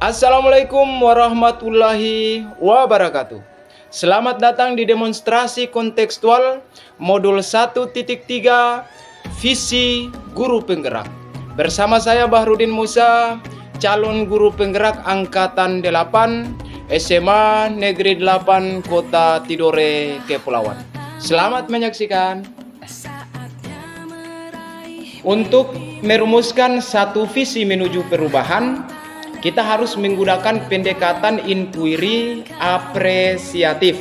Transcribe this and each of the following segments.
Assalamualaikum warahmatullahi wabarakatuh. Selamat datang di demonstrasi kontekstual modul 1.3 visi guru penggerak. Bersama saya Bahrudin Musa, calon guru penggerak angkatan 8 SMA Negeri 8 Kota Tidore, Kepulauan. Selamat menyaksikan. Untuk merumuskan satu visi menuju perubahan, kita harus menggunakan pendekatan inquiry apresiatif.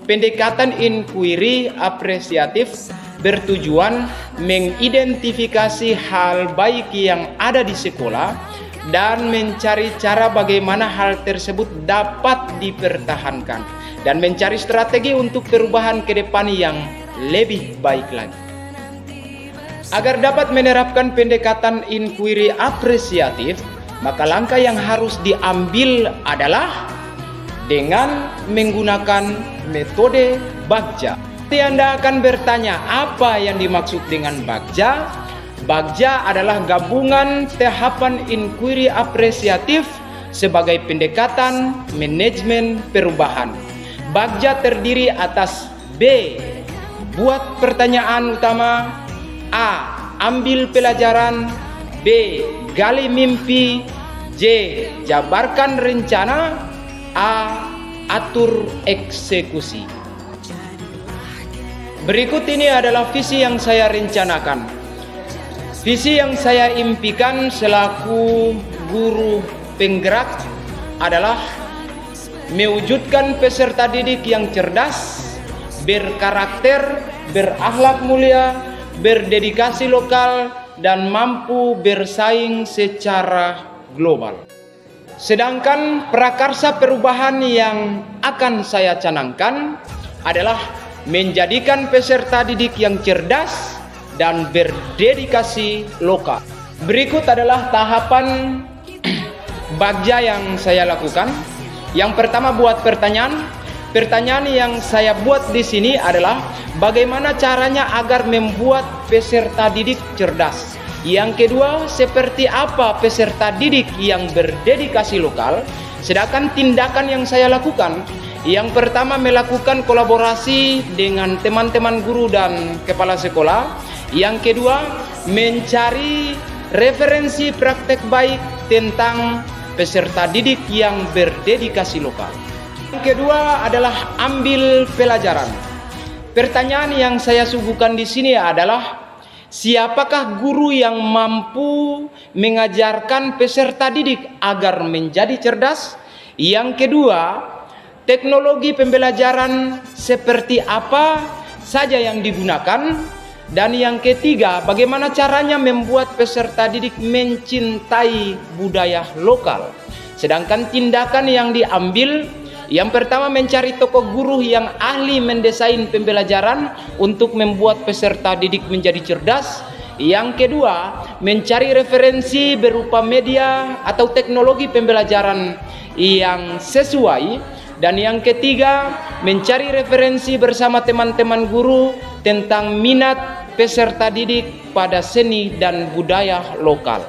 Pendekatan inquiry apresiatif bertujuan mengidentifikasi hal baik yang ada di sekolah dan mencari cara bagaimana hal tersebut dapat dipertahankan dan mencari strategi untuk perubahan ke depan yang lebih baik lagi. Agar dapat menerapkan pendekatan inquiry apresiatif, maka langkah yang harus diambil adalah dengan menggunakan metode Bagja. Nanti Anda akan bertanya, apa yang dimaksud dengan Bagja? Bagja adalah gabungan tahapan inquiry apresiatif sebagai pendekatan manajemen perubahan. Bagja terdiri atas B. Buat pertanyaan utama. A. Ambil pelajaran. B. Gali mimpi. J. Jabarkan rencana. A. Atur eksekusi. Berikut ini adalah visi yang saya rencanakan. Visi yang saya impikan selaku guru penggerak adalah mewujudkan peserta didik yang cerdas, berkarakter, berakhlak mulia, berdedikasi lokal, dan mampu bersaing secara global. Sedangkan prakarsa perubahan yang akan saya canangkan adalah menjadikan peserta didik yang cerdas dan berdedikasi lokal. Berikut adalah tahapan Bagja yang saya lakukan. Yang pertama, buat pertanyaan. Pertanyaan yang saya buat di sini adalah bagaimana caranya agar membuat peserta didik cerdas. Yang kedua, seperti apa peserta didik yang berdedikasi lokal. Sedangkan tindakan yang saya lakukan, yang pertama melakukan kolaborasi dengan teman-teman guru dan kepala sekolah. Yang kedua, mencari referensi praktek baik tentang peserta didik yang berdedikasi lokal. Yang kedua adalah ambil pelajaran. Pertanyaan yang saya suguhkan di sini adalah siapakah guru yang mampu mengajarkan peserta didik agar menjadi cerdas? Yang kedua, teknologi pembelajaran seperti apa saja yang digunakan? Dan yang ketiga, bagaimana caranya membuat peserta didik mencintai budaya lokal? Sedangkan tindakan yang diambil, yang pertama mencari tokoh guru yang ahli mendesain pembelajaran untuk membuat peserta didik menjadi cerdas. Yang kedua, mencari referensi berupa media atau teknologi pembelajaran yang sesuai. Dan yang ketiga, mencari referensi bersama teman-teman guru tentang minat peserta didik pada seni dan budaya lokal.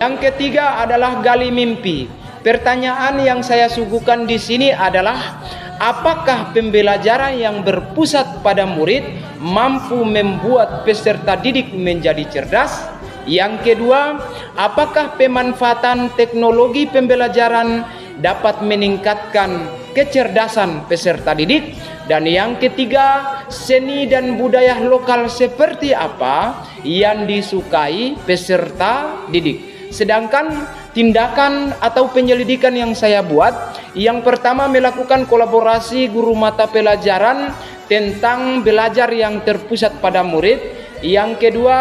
Yang ketiga adalah gali mimpi. Pertanyaan yang saya suguhkan di sini adalah apakah pembelajaran yang berpusat pada murid mampu membuat peserta didik menjadi cerdas? Yang kedua, apakah pemanfaatan teknologi pembelajaran dapat meningkatkan kecerdasan peserta didik? Dan yang ketiga, seni dan budaya lokal seperti apa yang disukai peserta didik? Sedangkan tindakan atau penyelidikan yang saya buat, yang pertama melakukan kolaborasi guru mata pelajaran tentang belajar yang terpusat pada murid. Yang kedua,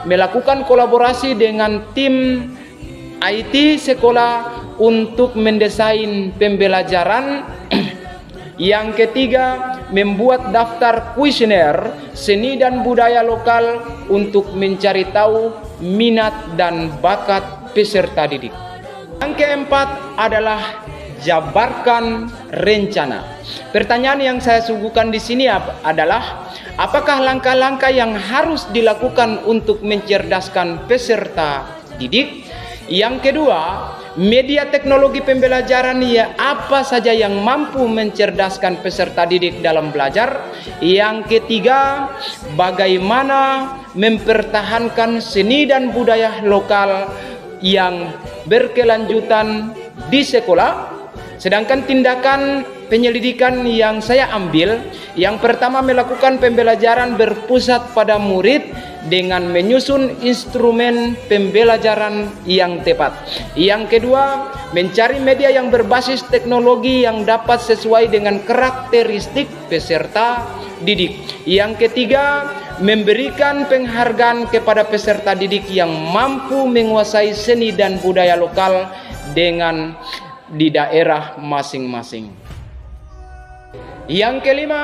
melakukan kolaborasi dengan tim IT sekolah untuk mendesain pembelajaran. Yang ketiga, membuat daftar kuesioner seni dan budaya lokal untuk mencari tahu minat dan bakat peserta didik. Yang keempat adalah jabarkan rencana. Pertanyaan yang saya suguhkan di sini adalah apakah langkah-langkah yang harus dilakukan untuk mencerdaskan peserta didik? Yang kedua, media teknologi pembelajaran ya apa saja yang mampu mencerdaskan peserta didik dalam belajar. Yang ketiga, bagaimana mempertahankan seni dan budaya lokal yang berkelanjutan di sekolah. Sedangkan tindakan penyelidikan yang saya ambil, yang pertama melakukan pembelajaran berpusat pada murid dengan menyusun instrumen pembelajaran yang tepat. Yang kedua, mencari media yang berbasis teknologi yang dapat sesuai dengan karakteristik peserta didik. Yang ketiga, memberikan penghargaan kepada peserta didik yang mampu menguasai seni dan budaya lokal dengan di daerah masing-masing. Yang kelima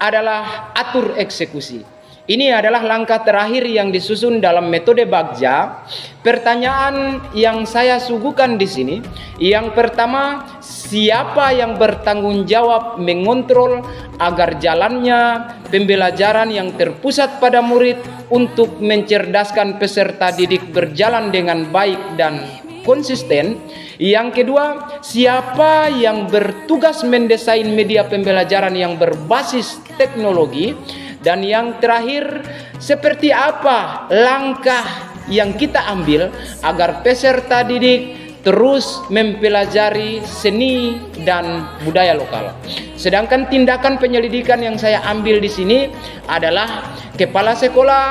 adalah atur eksekusi. Ini adalah langkah terakhir yang disusun dalam metode Bagja. Pertanyaan yang saya suguhkan di sini, yang pertama, siapa yang bertanggung jawab mengontrol agar jalannya pembelajaran yang terpusat pada murid untuk mencerdaskan peserta didik berjalan dengan baik dan konsisten. Yang kedua, siapa yang bertugas mendesain media pembelajaran yang berbasis teknologi. Dan yang terakhir, seperti apa langkah yang kita ambil agar peserta didik terus mempelajari seni dan budaya lokal. Sedangkan tindakan penyelidikan yang saya ambil di sini adalah kepala sekolah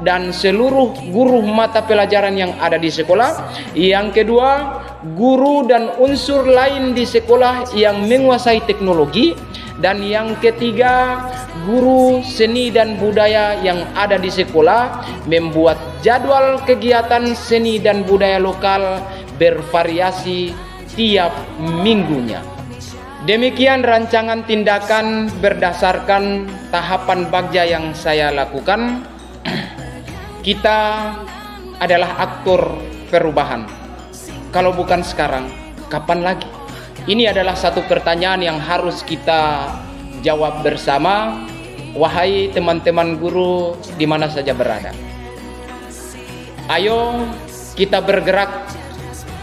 dan seluruh guru mata pelajaran yang ada di sekolah. Yang kedua, guru dan unsur lain di sekolah yang menguasai teknologi. Dan yang ketiga, guru seni dan budaya yang ada di sekolah membuat jadwal kegiatan seni dan budaya lokal bervariasi tiap minggunya. Demikian rancangan tindakan berdasarkan tahapan Bagja yang saya lakukan. Kita adalah aktor perubahan. Kalau bukan sekarang, kapan lagi? Ini adalah satu pertanyaan yang harus kita jawab bersama. Wahai teman-teman guru di mana saja berada, ayo kita bergerak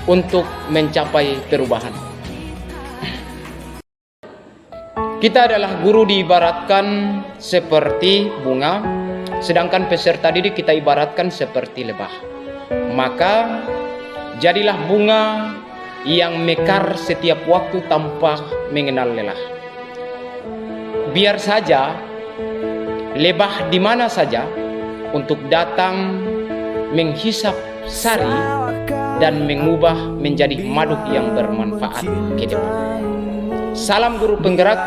untuk mencapai perubahan. Kita adalah guru diibaratkan seperti bunga, sedangkan peserta didik kita ibaratkan seperti lebah. Maka jadilah bunga yang mekar setiap waktu tanpa mengenal lelah. Biar saja lebah di mana saja untuk datang menghisap sari dan mengubah menjadi madu yang bermanfaat ke depan. Salam guru penggerak.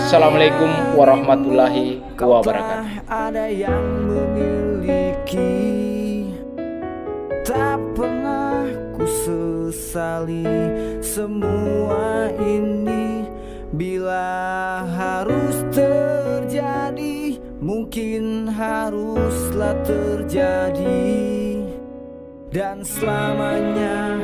Assalamualaikum warahmatullahi wabarakatuh. Ada yang memiliki, tak pernah ku sesali semua ini. Bila harus terjadi, mungkin haruslah terjadi. Dan selamanya